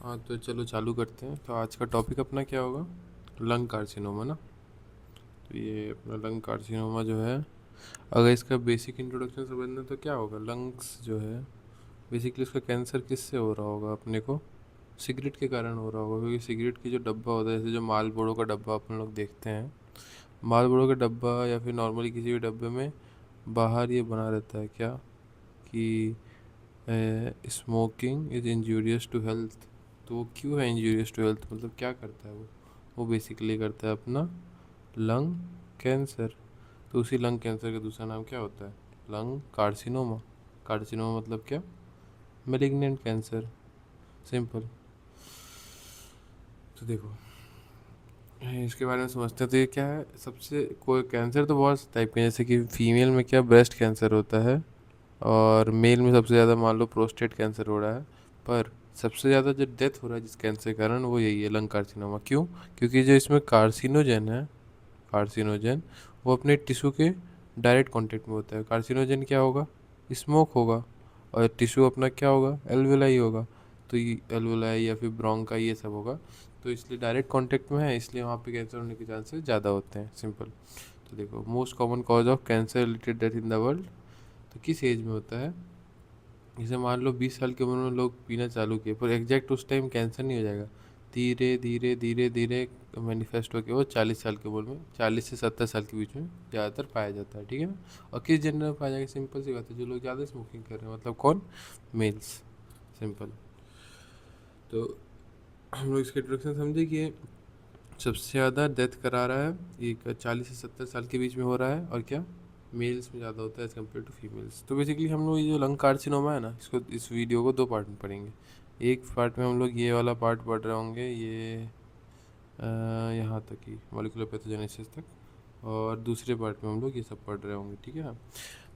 हाँ, तो चलो चालू करते हैं। तो आज का टॉपिक अपना क्या होगा? लंग कार्सिनोमा ना। तो ये अपना लंग कार्सिनोमा जो है, अगर इसका बेसिक इंट्रोडक्शन समझना तो क्या होगा, लंग्स जो है बेसिकली उसका कैंसर किससे हो रहा होगा अपने को? सिगरेट के कारण हो रहा होगा, क्योंकि सिगरेट की जो डब्बा होता है, जैसे जो माल बोड़ो का डब्बा अपन लोग देखते हैं, माल बोड़ो का डब्बा या फिर नॉर्मली किसी भी डब्बे में बाहर ये बना रहता है क्या कि smoking is injurious to health. तो वो क्यों है इंजूरियस टू हेल्थ, मतलब क्या करता है वो बेसिकली करता है अपना लंग कैंसर। तो उसी लंग कैंसर का दूसरा नाम क्या होता है? Lung carcinoma. कार्सिनोमा मतलब क्या? Malignant cancer, simple. तो देखो, इसके बारे में समझते हैं। तो ये क्या है, सबसे कोई कैंसर तो बहुत टाइप के हैं, जैसे कि फीमेल में क्या ब्रेस्ट कैंसर होता है, और मेल में सबसे ज़्यादा मान लो प्रोस्टेट कैंसर हो रहा है। पर सबसे ज़्यादा जो डेथ हो रहा है जिस कैंसर के कारण, वो यही है, लंग कार्सिनोमा। क्यों? क्योंकि जो इसमें कार्सिनोजन है, कार्सिनोजन, वो अपने टिश्यू के डायरेक्ट कांटेक्ट में होता है। कार्सिनोजन क्या होगा? स्मोक होगा। और टिश्यू अपना क्या होगा? एल्वेलाई होगा। तो ये एल्वेलाई या फिर ब्रोंकाई ये सब होगा। तो इसलिए डायरेक्ट कांटेक्ट में है, इसलिए वहाँ पे कैंसर होने के चांसेस ज़्यादा होते हैं, सिंपल। तो देखो, most common cause of cancer related death in the world, तो किस एज में होता है? जैसे मान लो 20 साल की उम्र में लोग पीना चालू किए, पर एग्जैक्ट उस टाइम कैंसर नहीं हो जाएगा। धीरे धीरे धीरे धीरे मैनिफेस्ट होकर वो 40 साल की उम्र में, 40 से 70 साल के बीच में ज़्यादातर पाया जाता है, ठीक है ना। और किस जेंडर में पाया जाएगा? सिंपल सी बात है, जो लोग ज़्यादा स्मोकिंग कर रहे हैं, मतलब कौन? Males, simple. तो हम लोग इसके इंट्रोडक्शन समझे कि ये सबसे ज़्यादा डेथ करा रहा है, एक 40 से 70 साल के बीच में हो रहा है, और क्या मेल्स में ज़्यादा होता है एज़ कम्पेयर टू फीमेल्स। तो बेसिकली हम लोग ये जो लंग कार्सिनोमा है ना, इसको, इस वीडियो को दो पार्ट में पढ़ेंगे। एक पार्ट में हम लोग ये वाला पार्ट पढ़ रहे होंगे, ये यहाँ तक ही, मॉलिक्यूलर पैथोजेनेसिस तक, और दूसरे पार्ट में हम लोग ये सब पढ़ रहे होंगे, ठीक है ना।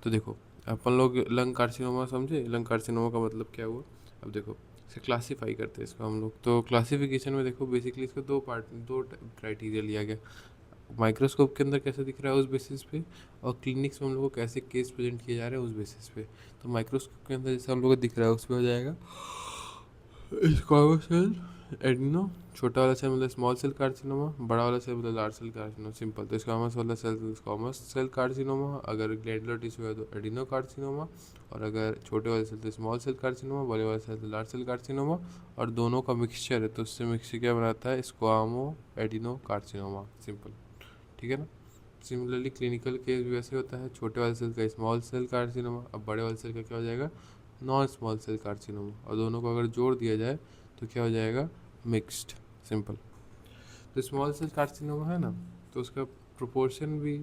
तो देखो, अपन लोग लंग कार्सिनोमा समझे, लंग कार्सिनोमा का मतलब क्या हुआ। अब देखो, इसे क्लासीफाई करते हैं इसको हम लोग। तो क्लासिफिकेशन में देखो, बेसिकली इसको दो पार्ट, दो क्राइटेरिया लिया गया। माइक्रोस्कोप के अंदर कैसा दिख रहा है उस बेसिस पे, और क्लिनिक्स में हम लोग को कैसे केस प्रेजेंट किए जा रहे हैं उस बेसिस पे। तो माइक्रोस्कोप के अंदर जैसे हम लोग को दिख रहा है, उस पर हो जाएगा स्क्वामस सेल एडिनो, छोटा वाला सेल मतलब स्मॉल सेल कार्सिनोमा, बड़ा वाला सेल मतलब लार्ज सेल कार्सिनोमा, सिंपल। तो स्क्वामस वाला सेल स्क्वामस सेल कार्सिनोमा, अगर ग्लैंडुलर टिश्यू है तो एडिनो कार्सिनोमा, और अगर छोटे वाले सेल तो स्मॉल सेल कार्सिनोमा, बड़े वाले सेल तो लार्ज सेल कार्सिनोमा। और दोनों का मिक्सचर है, तो उससे मिक्सचर क्या बनाता है? स्क्वामो एडिनो कार्सिनोमा, सिंपल, ठीक है ना। सिमिलरली क्लिनिकल केस भी वैसे होता है, छोटे वाले सेल का स्मॉल सेल कार्सिनोमा, अब बड़े वाले सेल का क्या हो जाएगा? Non small cell carcinoma. और दोनों को अगर जोड़ दिया जाए तो क्या हो जाएगा? Mixed, simple. तो स्मॉल सेल कार्सिनोमा है ना, तो उसका प्रोपोर्शन भी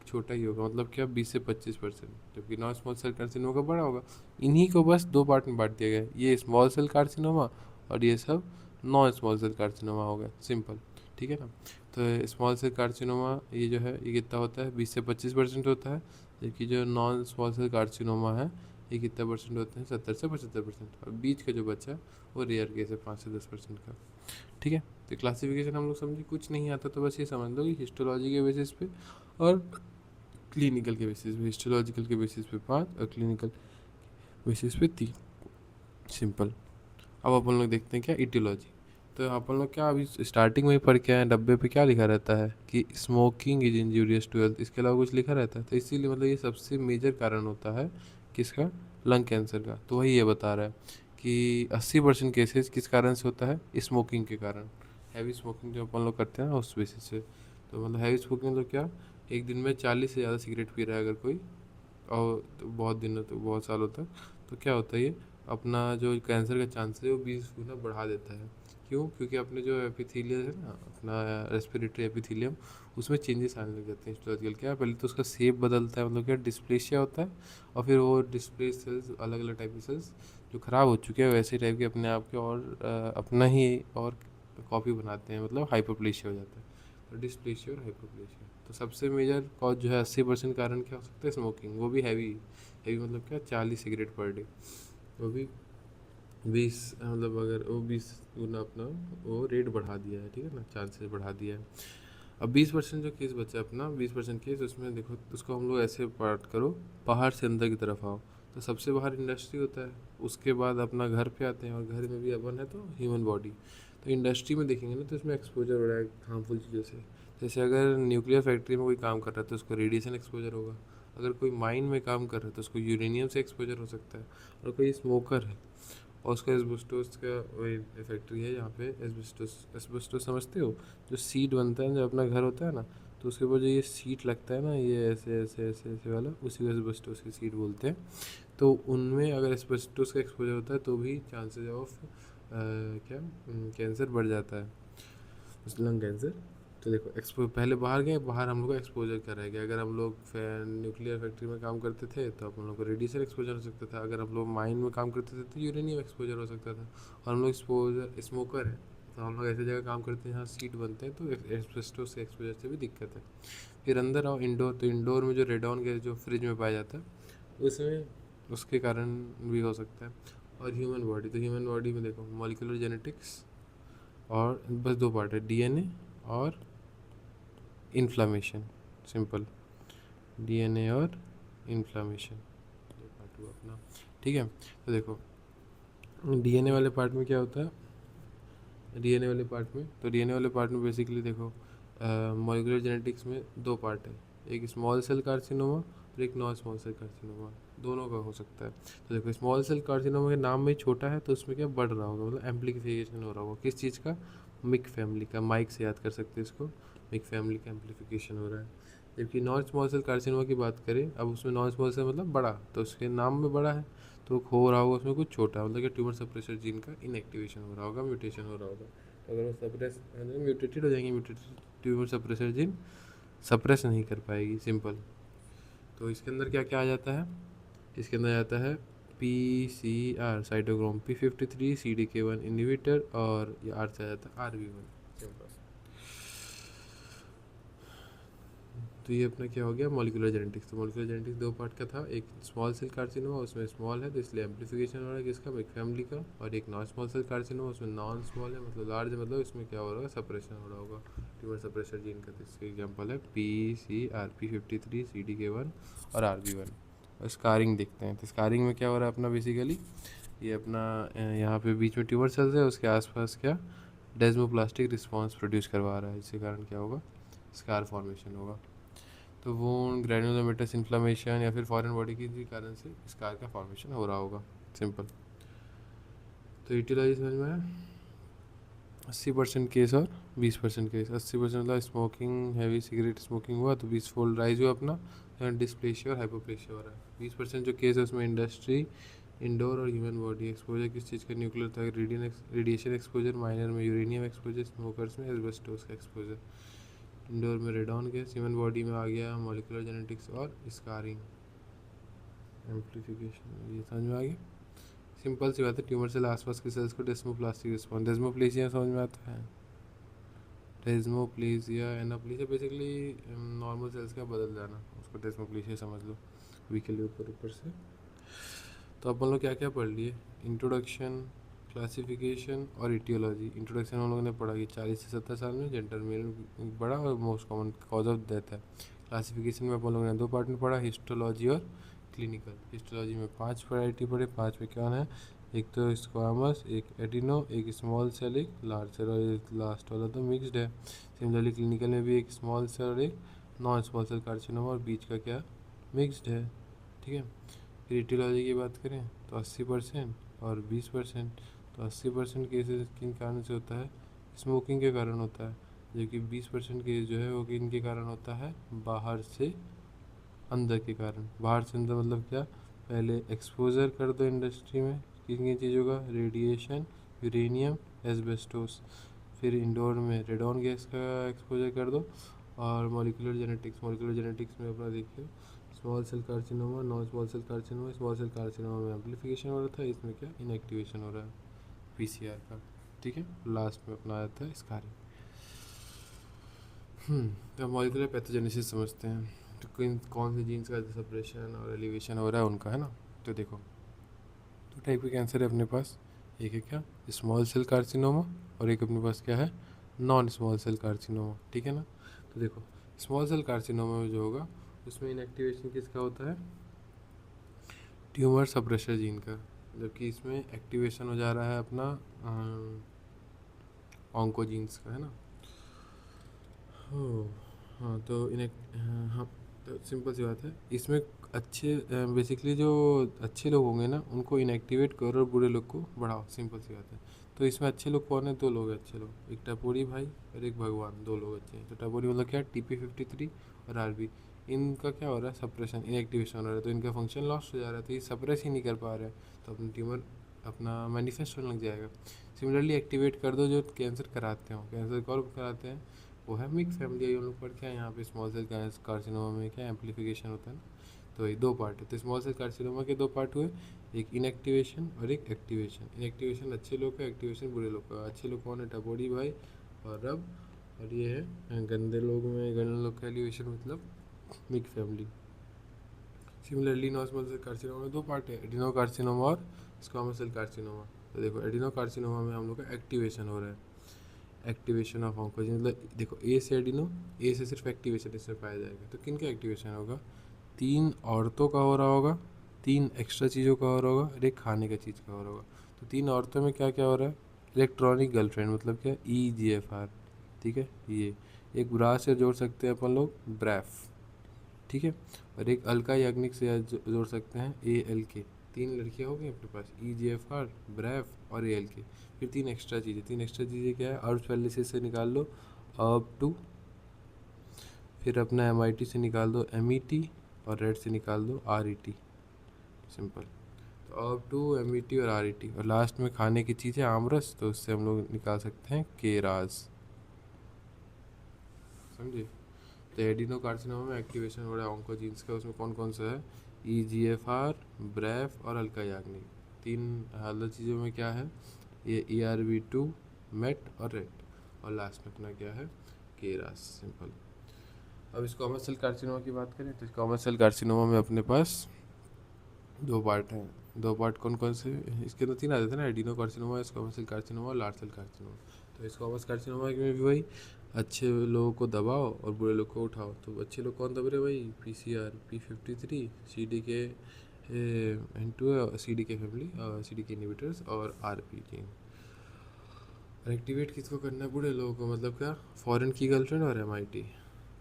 छोटा ही होगा, मतलब क्या, 20 से 25%, जबकि नॉन स्मॉल सेल कार्सिनोमा का बड़ा होगा। इन्हीं को बस दो पार्ट में बांट दिया गया है, ये स्मॉल सेल कार्सिनोमा और ये सब नॉन स्मॉल सेल कार्सिनोमा हो गया, सिंपल, ठीक है ना। तो स्मॉल सेल कार्सिनोमा ये जो है, ये कितना होता है? 20 से 25% होता है। जबकि जो नॉन स्मॉल सेल कार्सिनोमा है, ये कितना परसेंट होते हैं? 70 से 75%। और बीच का जो बचा है वो रेयर केस है, 5 से 10% का, ठीक है। तो क्लासिफिकेशन हम लोग समझे, कुछ नहीं आता तो बस ये समझ लो कि हिस्टोलॉजी के बेसिस पे और क्लिनिकल के बेसिस पे, हिस्टोलॉजिकल के बेसिस पे 5 और क्लिनिकल बेसिस पे 3, सिंपल। अब अपन लोग देखते हैं क्या, इटियोलॉजी। तो अपन लोग क्या अभी स्टार्टिंग में ही पढ़ के आए, डब्बे पे क्या लिखा रहता है कि smoking is injurious to health, इसके अलावा कुछ लिखा रहता है? तो इसीलिए मतलब ये सबसे मेजर कारण होता है किसका? लंग कैंसर का। तो वही ये बता रहा है कि 80% केसेस किस कारण से होता है? स्मोकिंग के कारण। हैवी स्मोकिंग जो अपन लोग करते हैं ना, उस बेसिस से। तो मतलब हैवी स्मोकिंग मतलब क्या? एक दिन में 40 से ज़्यादा सिगरेट पी रहा है अगर कोई, और तो बहुत दिनों तो बहुत सालों तक, तो क्या होता है ये, अपना जो कैंसर का चांसेस है वो 20 गुना बढ़ा देता है। क्यों? क्योंकि अपने जो एपिथेलियल है ना, अपना रेस्पिरेटरी एपिथेलियम, उसमें चेंजेस आने लग जाते हैं हिस्टोलॉजिकल। क्या, पहले तो उसका शेप बदलता है, मतलब क्या, डिस्प्लेशिया होता है। और फिर वो डिस्प्लेस सेल्स, अलग अलग टाइप के सेल्स जो ख़राब हो चुके हैं, वैसे टाइप के अपने आप के और अपना ही और कॉपी बनाते हैं, मतलब हाइपरप्लेशिया हो जाता है। तो डिस्प्लेशिया और हाइपरप्लेशिया, तो सबसे मेजर कॉज जो है, 80% कारण क्या हो सकता है? स्मोकिंग, वो भी हैवी। हैवी मतलब क्या? 40 सिगरेट पर डे, वो भी 20, मतलब अगर वो 20 गुना अपना वो रेट बढ़ा दिया है, ठीक है ना, चांसेस बढ़ा दिया है। अब 20% जो केस बचा अपना, 20% केस, उसमें देखो उसको हम लोग ऐसे पार्ट करो, बाहर से अंदर की तरफ आओ। तो सबसे बाहर इंडस्ट्री होता है, उसके बाद अपना घर पे आते हैं, और घर में भी अपन है तो ह्यूमन बॉडी। तो इंडस्ट्री में देखेंगे ना तो इसमें एक्सपोजर हो रहा है हार्मफुल चीज़ों से। जैसे अगर न्यूक्लियर फैक्ट्री में कोई काम कर रहा है तो उसको रेडिएशन एक्सपोजर होगा। अगर कोई माइन में काम कर रहा है तो उसको यूरेनियम से एक्सपोजर हो सकता है। और कोई स्मोकर है और उसका एस्बेस्टोस का वही फैक्ट्री है यहाँ पे, एस्बेस्टोस एस्बेस्टोस समझते हो, जो सीट बनता है, जो अपना घर होता है ना, तो उसके ऊपर जो ये सीट लगता है ना, ये ऐसे ऐसे ऐसे ऐसे वाला, उसी को एस्बेस्टोस की सीट बोलते हैं। तो उनमें अगर एस्बेस्टोस का एक्सपोजर होता है तो भी चांसेस ऑफ क्या कैंसर बढ़ जाता है, लंग कैंसर। तो देखो पहले बाहर गए, बाहर हम लोग का एक्सपोजर क्या रह गया। अगर हम लोग न्यूक्लियर फैक्ट्री में काम करते थे तो हम लोग को रेडिएशन एक्सपोजर हो सकता था। अगर हम लोग माइन में काम करते थे तो यूरेनियम एक्सपोजर हो सकता था। और हम लोग एक्सपोजर स्मोकर है तो हम लोग ऐसी जगह काम करते हैं जहाँ सीट बनते हैं, तो एस्बेस्टोस के एक्सपोजर से भी दिक्कत है। फिर अंदर आओ इंडोर, तो इंडोर में जो रेडॉन गैस जो फ्रिज में पाया जाता है उसमें, उसके कारण भी हो सकता है। और ह्यूमन बॉडी, तो ह्यूमन बॉडी में देखो मॉलिक्यूलर जेनेटिक्स और बस दो पार्ट है, डीएनए और इन्फ्लामेशन, सिंपल, डीएनए और इन्फ्लामेशन, दो पार्ट हुआ अपना। ठीक है, तो देखो डीएनए वाले पार्ट में क्या होता है, डीएनए वाले पार्ट में, तो डीएनए वाले पार्ट में बेसिकली देखो मॉलिक्यूलर जेनेटिक्स में दो पार्ट है, एक स्मॉल सेल कार्सिनोमा और एक नॉन स्मॉल सेल कार्सिनोमा, दोनों का हो सकता है। तो देखो स्मॉल सेल कार्सिनोमा के नाम में छोटा है तो उसमें क्या बढ़ रहा होगा, मतलब एम्प्लीफिकेशन हो रहा होगा, किस चीज़ का, मिक फैमिली का, माइक से याद कर सकते हैं इसको, मिक फैमिली का एम्प्लीफिकेशन हो रहा है। जबकि नॉन स्मॉल सेल कार्सिनोमा की बात करें, अब उसमें नॉन स्मॉल सेल मतलब बड़ा, तो उसके नाम में बड़ा है, तो हो रहा होगा उसमें कुछ छोटा, मतलब कि ट्यूमर सप्रेसर जीन का इनएक्टिवेशन हो रहा होगा, म्यूटेशन हो रहा होगा। तो अगर वो सप्रेस म्यूटेटेड हो जाएंगे, mutated tumour suppressor gene suppress नहीं कर पाएगी, सिंपल। तो इसके अंदर क्या क्या आ जाता है, इसके अंदर आता है PCR cytochrome P53 CDK1 inhibitor, और ये आर से आ जाता है RB1, सिंपल। तो ये अपना क्या हो गया, मॉलिक्यूलर जेनेटिक्स। तो मॉलिक्यूलर जेनेटिक्स दो पार्ट का था, एक स्मॉल सेल कार्सिनोमा उसमें स्मॉल है तो इसलिए एम्प्लीफिकेशन हो रहा है किसका, एक फैमिली का, और एक नॉन स्मॉल सेल कार्सिनोमा उसमें नॉन स्मॉल है मतलब लार्ज है, मतलब इसमें क्या हो रहा है, सप्रेशन हो रहा होगा, ट्यूमर सप्रेशर जीन का। तो इसके एग्जाम्पल है PCR P53 CDK1 और RB1। और स्कारिंग देखते हैं, तो स्कारिंग में क्या हो रहा है अपना, बेसिकली ये अपना यहाँ पे बीच में ट्यूमर सेल्स है, उसके आसपास क्या डेस्मोप्लास्टिक रिस्पॉन्स प्रोड्यूस करवा रहा है, जिसके कारण क्या होगा, स्कार फॉर्मेशन होगा। तो वोंड, ग्रैनुलोमेटस इन्फ्लामेशन या फिर फॉरेन बॉडी के किसी कारण से स्कार का फॉर्मेशन हो रहा होगा, सिंपल। तो यूटिलाइज समझ में आया, 80% केस और 20% केस। 80% मतलब स्मोकिंग, हैवी सिगरेट स्मोकिंग हुआ तो 20 फोल्ड राइज हुआ अपना, डिस्प्लेशिया और हाइपोप्लेशिया हो रहा है। 20% जो केस है उसमें इंडस्ट्री, इंडोर और ह्यूमन बॉडी एक्सपोजर किस चीज़ का, न्यूक्लियर था, रेडिएशन एक्सपोजर, माइनर में यूरेनियम एक्सपोजर, स्मोकर्स में एस्बेस्टोस का एक्सपोजर, इंडोर में रेडॉन गैस, ह्यूमन बॉडी में आ गया मॉलिक्यूलर जेनेटिक्स और स्कारिंग एम्प्लीफिकेशन। ये समझ में आ गया, सिंपल सी बात है। ट्यूमर सेल आसपास के सेल्स को डेस्मोप्लास्टिक रिस्पॉन्स, डेस्मोप्लेसिया समझ में आता है, डेस्मोप्लेसिया एनाप्लेसिया बेसिकली नॉर्मल सेल्स का बदल जाना, उसको डेस्मोप्लेसिया समझ लो, वी के लिए ऊपर ऊपर से। तो अपन लोग क्या क्या पढ़ लिए, इंट्रोडक्शन, क्लासिफिकेशन और इटियोलॉजी। इंट्रोडक्शन हम लोगों ने पढ़ा कि 40 से 70 साल में जेंडर मेल बड़ा और most common cause of death है। क्लासिफिकेशन में अपन लोगों ने दो पार्ट में पढ़ा, हिस्टोलॉजी और क्लिनिकल। हिस्टोलॉजी में 5 वैरायटी पढ़े, 5 में क्या है, एक तो स्क्वामस, एक एडिनो, एक स्मॉल सेल, एक लार्ज सेल, और लास्ट वाला तो मिक्सड है। सिमिलरली क्लिनिकल में भी एक स्मॉल सेल और एक नॉन स्मॉल सेल कार्सिनोमा, और बीच का क्या मिक्सड है, ठीक है। फिर इटियोलॉजी की बात करें तो 80% और 20%। तो 80% केसेस किन कारण से होता है, स्मोकिंग के कारण होता है, जबकि 20% केस जो है वो किन के कारण होता है, बाहर से अंदर के कारण। बाहर से अंदर मतलब क्या, पहले एक्सपोजर कर दो इंडस्ट्री में किन किन चीज़ों का, रेडिएशन, यूरेनियम, एस्बेस्टोस। फिर इंडोर में रेडॉन गैस का एक्सपोजर कर दो, और मॉलिक्यूलर जेनेटिक्स, मॉलिक्यूलर जेनेटिक्स में अपना देखिए small cell carcinoma, non small cell carcinoma, small cell carcinoma में एम्प्लीफिकेशन हो रहा था, इसमें क्या इनएक्टिवेशन हो रहा है PCR का, ठीक है। लास्ट में अपना आता है स्कारिंग। तो मॉलिक्यूलर पैथोजेनेसिस समझते हैं, तो कौन से जीन्स का सप्रेशन और एलिवेशन हो रहा है उनका, है ना। तो देखो दो टाइप के कैंसर है अपने पास, एक है क्या स्मॉल सेल कार्सिनोमा, और एक अपने पास क्या है नॉन स्मॉल सेल कार्सिनोमा, ठीक है ना। तो देखो स्मॉल सेल कार्सिनोमा में जो होगा उसमें इनएक्टिवेशन किसका होता है, ट्यूमर सप्रेशर जीन का, जबकि इसमें एक्टिवेशन हो जा रहा है अपना ऑन्कोजीन्स का, है ना। हो हाँ, तो हाँ, तो सिंपल सी बात है इसमें। अच्छे बेसिकली जो अच्छे लोग होंगे ना उनको इनएक्टिवेट करो और बुरे लोग को बढ़ाओ, सिंपल सी बात है। तो इसमें अच्छे लोग कौन है? दो लोग हैं अच्छे लोग, एक टपोरी भाई और एक भगवान, दो लोग अच्छे हैं। तो टपोरी मतलब क्या? TP53 और RB, इनका क्या हो रहा है? सप्रेशन, इनएक्टिवेशन हो रहा है, तो इनका फंक्शन लॉस्ट हो जा रहा है, तो ये सप्रेस ही नहीं कर पा रहे हैं, तो अपना ट्यूमर अपना मैनिफेस्ट होने लग जाएगा। सिमिलरली एक्टिवेट कर दो जो कैंसर कराते हो, कैंसर कौन कराते हैं? वो है मिक्स फैमिली, हम लोग पढ़ के आए यहाँ पे। स्मॉल सेल कार्सिनोमा में क्या एम्पलीफिकेशन होता है ना, तो ये दो पार्ट है। तो स्मॉल सेल कार्सिनोमा के दो पार्ट हुए, एक इनएक्टिवेशन और एक एक्टिवेशन। इनएक्टिवेशन अच्छे लोग का, एक्टिवेशन बुरे लोग का। अच्छे लोग कौन है? टपोरी भाई और रब, और ये है गंदे लोग में, गंदे लोग का एलिवेशन मतलब mix family. Similarly non small cell carcinoma में दो पार्ट है, एडिनो कार्सिनोमा और स्क्वामोस सेल कार्सिनोमा। तो देखो एडिनो कार्सिनोमा में हम लोग का एक्टिवेशन हो रहा है, एक्टिवेशन ऑफ ऑन्कोजीन। मतलब देखो ए से एडिनो, ए से सिर्फ एक्टिवेशन इसमें पाया जाएगा। तो किन का एक्टिवेशन होगा? तीन औरतों का हो रहा होगा, तीन एक्स्ट्रा चीज़ों का हो रहा होगा और एक खाने का चीज़ का हो रहा होगा। तो तीन औरतों में क्या क्या हो रहा है? इलेक्ट्रॉनिक गर्लफ्रेंड मतलब क्या? EGFR, ठीक है। ये एक ब्रा से जोड़ सकते हैं अपन लोग, ब्रैफ, ठीक है। और एक अलका याग्निक से जोड़ सकते हैं, ALK। तीन लड़कियां हो गई अपने पास, EGFR, ब्रैफ और ALK। फिर तीन एक्स्ट्रा चीज़ें, तीन एक्स्ट्रा चीज़ें क्या है? अर्थ पैलिसिस से निकाल लो अब2, फिर अपना MIT से निकाल दो MET, और रेड से निकाल दो RET, सिंपल। तो अब2, MET और RET, और लास्ट में खाने की चीज़ है आमरस, तो उससे हम लोग निकाल सकते हैं केरास, समझे। तो एडिनो कार्सिनोमा में एक्टिवेशन हो रहा है ऑन्कोजीन्स का, उसमें कौन कौन सा है? EGFR, ब्रैफ और अल्का याग्निक। तीन हालत चीज़ों में क्या है? ये ERB2, मेट और रेट, और लास्ट में अपना क्या है? Keras, simple. अब इस कॉमर्शियल कार्सिनोमा की बात करें, तो इस कॉमर्शियल कार्सिनोमा में अपने पास दो पार्ट हैं। दो पार्ट कौन कौन से? इसके अंदर तीन आते थे ना, adeno carcinoma, squamous cell carcinoma और लार्ज सेल कार्सिनोमा। तो स्क्वामस कार्सिनोमा में भी वही, अच्छे लोगों को दबाओ और बुरे लोग को उठाओ। तो अच्छे लोग कौन दब रहे भाई? PCR, P53, CDK N2, CDK family, CDK inhibitors और RP जीन। और एक्टिवेट किसको करना है? बुरे लोगों को, मतलब क्या? फॉरेन की गर्लफ्रेंड और MIT।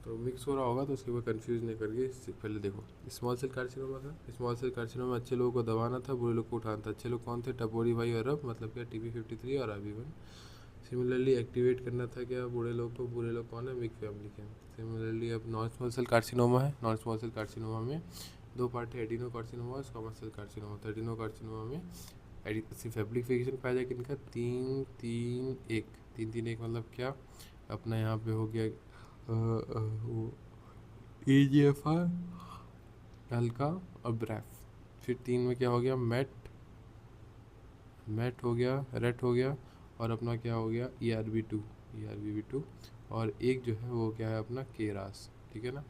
तो मिक्स हो रहा होगा, तो उसके बाद कंफ्यूज नहीं करके इससे पहले देखो स्मॉल सेल कार्सिनोमा था। स्मॉल सेल कार्सिनोमा में अच्छे लोगों को दबाना था, बुरे लोग को उठाना था। अच्छे लोग कौन थे? टपोरी भाई और रब, मतलब क्या? TP53 और RB1। सिमिलरली एक्टिवेट करना था क्या? बुरे लोग को। बुरे लोग कौन है? मिक्स फैमिली के। सिमिलरली अब नॉन स्मॉल सेल कार्सिनोमा है। नॉन स्मॉल सेल कार्सिनोमा में दो पार्ट है, एडिनो कार्सिनोमा और स्क्वामस सेल कार्सिनोमा। तो एडिनो कार्सिनोमा में सिर्फ एप्लीफिकेशन पाया जाएगा इनका 3-3-1। 3-3-1 मतलब क्या? अपना यहाँ पे हो गया EGFR, हल्का और ब्रैफ। फिर तीन में क्या हो गया? मेट, मेट हो गया, रेट हो गया, और अपना क्या हो गया? ERB2। और एक जो है वो क्या है? अपना केरास, ठीक है ना।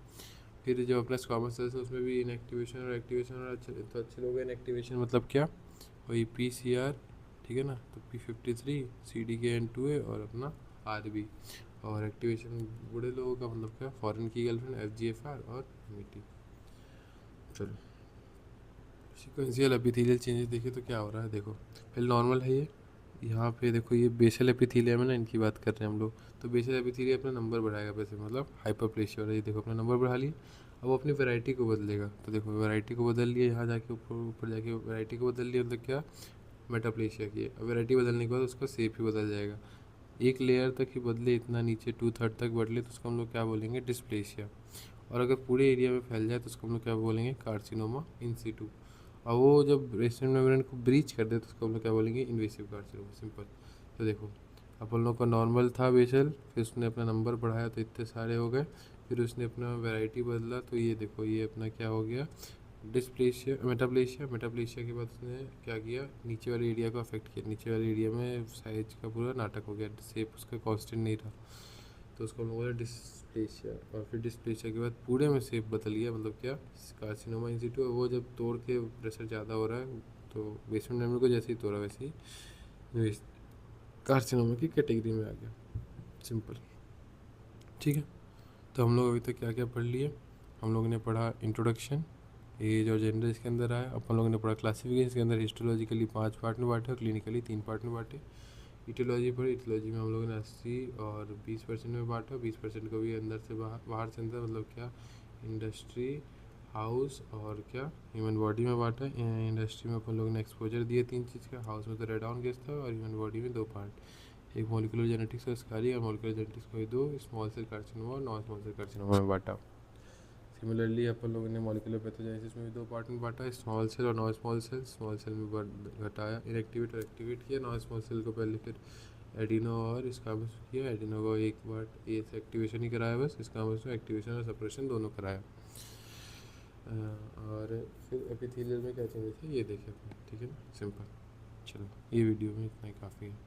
फिर जो अपना स्क्वामस सेल्स है उसमें भी इनएक्टिवेशन और एक्टिवेशन, और अच्छे तो अच्छे लोग इनएक्टिवेशन मतलब क्या? वही PCR, ठीक है ना। तो P53, CDK N2A और अपना RB। और एक्टिवेशन बूढ़े लोगों का मतलब क्या? फॉरेन की गर्लफ्रेंड, FGFR और MET। चलो सिक्वेंशियल एपिथेलियल चेंजेस देखिए तो क्या हो रहा है, देखो पहले नॉर्मल है ये, यहाँ पे देखो ये बेसल एपिथेलियम है ना, इनकी बात कर रहे हैं हम लोग। तो बेसल एपिथेलियम अपना नंबर बढ़ाएगा वैसे, मतलब हाइपरप्लेशिया हो रहा है, ये देखो अपना नंबर बढ़ा लिया। अब वो अपनी वैरायटी को बदलेगा, तो देखो वैरायटी को बदल लिया, यहाँ जाके ऊपर ऊपर जाके वैरायटी को बदल लिया, मतलब क्या? मेटाप्लेशिया की। अब वैरायटी बदलने के बाद उसका शेप ही बदल जाएगा। एक लेयर तक ही बदले, इतना नीचे 2/3 तक बदले तो उसको हम लोग क्या बोलेंगे? डिस्प्लेशिया। और अगर पूरे एरिया में फैल जाए तो उसको हम लोग क्या बोलेंगे? कार्सिनोमा इन सिटू। और वो जब रेस्टिंग मेम्ब्रेन को ब्रीच कर दे तो उसको हम लोग क्या बोलेंगे? Invasive carcinoma, simple. तो देखो अपन लोग का नॉर्मल था बेसल, फिर उसने अपना नंबर बढ़ाया तो इतने सारे हो गए, फिर उसने अपना वैरायटी बदला, तो ये देखो ये अपना क्या हो गया? डिस्प्लेशिया, मेटाप्लेशिया। मेटाप्लेशिया के बाद उसने क्या किया? नीचे वाले एरिया को अफेक्ट किया, नीचे वाले एरिया में साइज का पूरा नाटक हो गया, शेप उसका कांस्टेंट नहीं रहा, तो उसको हम लोग बोला डिस्प्लेशिया। और फिर डिस्प्लेशिया के बाद पूरे में शेप बदल गया, मतलब क्या? कार्सिनोमा इन सिटू। वो जब तोड़ के प्रेशर ज़्यादा हो रहा है तो बेसमेंट मेम्ब्रेन को जैसे ही तोड़ा वैसे ही कार्सिनोमा की कैटेगरी में आ गया, सिंपल, ठीक है। तो हम लोग अभी तक क्या क्या पढ़ लिए? हम लोगों ने पढ़ा इंट्रोडक्शन, एज और जेंडर इसके अंदर आया। अपन लोगों ने पढ़ा क्लासिफिकेशन, इसके अंदर हिस्टोलॉजिकली 5 पार्ट में बांटे और क्लिनिकली 3 पार्ट में बांटे। इटियोलॉजी पढ़ी, इटियोलॉजी में हम लोगों ने 80 और 20% में बांटा। 20% को भी अंदर से बाहर से अंदर, मतलब क्या, इंडस्ट्री, हाउस और क्या, ह्यूमन बॉडी में बांटा। इंडस्ट्री में अपन लोगों ने एक्सपोजर दिए 3 चीज़ का, हाउस में तो रेडाउन गैस था, और ह्यूमन बॉडी में 2 पार्ट, एक मॉलिकुलर जेनेटिक्स और स्कारी, और मॉलिकुलर जेनेटिक्स को 2 स्मॉल सेल कार्सिनोमा और नॉन स्मॉल सेल कार्सिनोमा में बांटा। सिमिलरली अपन लोगों ने मॉलिकुलर पैथोजेनेसिस में भी 2 पार्ट में बांटा, स्मॉल सेल और non small cell. Small cell में घटाया, इनएक्टिवेट और एक्टिवेट किया। नॉन स्मॉल सेल को पहले फिर एडिनो और स्क्वामस किया। एडिनो को एक बार ए से एक्टिवेशन ही कराया बस, स्क्वामस में एक्टिवेशन और सप्रेशन दोनों कराया। और फिर एपिथेलियल में क्या चेंजेस है ये देखें अपन, ठीक है ना, सिंपल। चलो ये वीडियो में इतना ही काफ़ी है।